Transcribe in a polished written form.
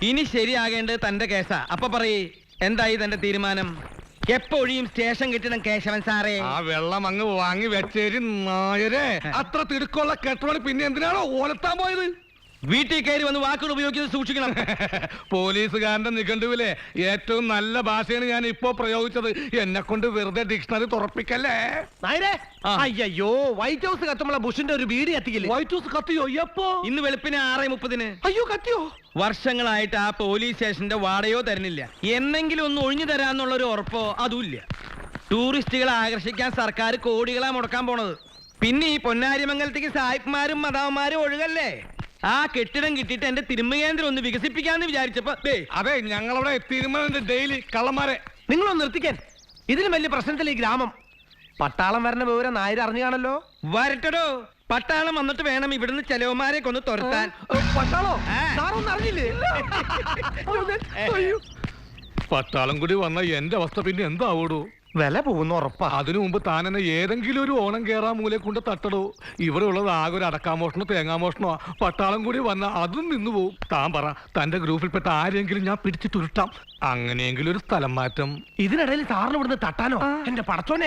ഇനി ശരിയാകേണ്ടത് തന്റെ കേസാ. അപ്പൊ പറയേ, എന്തായി തന്റെ തീരുമാനം? എപ്പോഴും സ്റ്റേഷൻ കെട്ടിടം കേശവൻ സാറേ. ആ വെള്ളം അങ്ങ് വാങ്ങി വെച്ചേരി നായരെ. അത്ര തിടുക്കുള്ള കെട്ടോണി പിന്നെ എന്തിനാണോ ഓലത്താൻ പോയത്? വീട്ടിൽ കയറി വന്ന് വാക്കുകൾ ഉപയോഗിക്കുന്നത് സൂക്ഷിക്കണം. പോലീസുകാരന്റെ നിഘണ്ടുവിലെ ഏറ്റവും നല്ല ഭാഷയാണ് ഞാൻ ഇപ്പോ പ്രയോഗിച്ചത്. എന്നെ കൊണ്ട് വെറുതെ ഡിക്ഷണറി തുറപ്പിക്കല്ലേ. അയ്യോ, വൈറ്റ് ഹൗസ് കത്തുമ്പോൾ ബുഷിന്റെ ഒരു വീട് കത്തിക്കില്ലേ? White house കത്തിയോ? എപ്പോ? ഇന്ന് വെളുപ്പിന് 6:30. അയ്യോ, കത്തിയോ? വർഷങ്ങളായിട്ട് ആ പോലീസ് സ്റ്റേഷന്റെ വാടകയോ തരുന്നില്ല. എന്നെങ്കിലും ഒന്ന് ഒഴിഞ്ഞു തരാന്നുള്ള ഒരു ഉറപ്പോ അതുമില്ല. ടൂറിസ്റ്റുകളെ ആകർഷിക്കാൻ സർക്കാർ കോടികളാ മുടക്കാൻ പോണത്. പിന്നെ ഈ പൊന്നാരിമംഗലത്തേക്ക് സായിപ്പ്മാരും മദാവന്മാരും ഒഴുകല്ലേ. ആ കെട്ടിടം കിട്ടിയിട്ട് എന്റെ തിരുമകേന്ദ്രം ഒന്ന് വികസിപ്പിക്കാന്ന് വിചാരിച്ചപ്പോ അതെ, ഞങ്ങളവിടെ എത്തിയിരുന്നത് ഡെയിലി കള്ളന്മാരെ. നിങ്ങളൊന്ന് നിർത്തിക്കാൻ. ഇതിന് വലിയ പ്രശ്നത്തിൽ ഈ ഗ്രാമം. പട്ടാളം വരണ വിവരം നായർ അറിഞ്ഞു കാണല്ലോ. വരട്ടടോ, പട്ടാളം വന്നിട്ട് വേണം ഇവിടുന്ന് ചെലവന്മാരെ കൊന്ന് തുരത്താൻ. പട്ടാളോ? സാറൊന്നും അറിഞ്ഞില്ലേ? പട്ടാളം കൂടി വന്ന എന്റെ അവസ്ഥ പിന്നെ എന്താവൂടൂ? വില പോകുന്ന ഉറപ്പാ. അതിനു മുമ്പ് താൻ എന്നെ ഏതെങ്കിലും ഒരു ഓണം കേറാൻ മൂലെ കൊണ്ട് തട്ടടോ. ഇവിടെ ഉള്ളത് ആകെ ഒരു അടക്കാമോഷണോ തേങ്ങാമോഷണോ. പട്ടാളം കൂടി വന്ന അതും നിന്നു പോവും. താൻ പറ, തന്റെ ഗ്രൂപ്പിൽപ്പെട്ട ആരെങ്കിലും ഞാൻ പിടിച്ചു തുരുട്ടാം. അങ്ങനെയെങ്കിലും ഒരു സ്ഥലം മാറ്റം. ഇതിനിടയിൽ സാറിന് ഇവിടുന്ന് തട്ടാനോ? എന്റെ പടച്ചോനെ.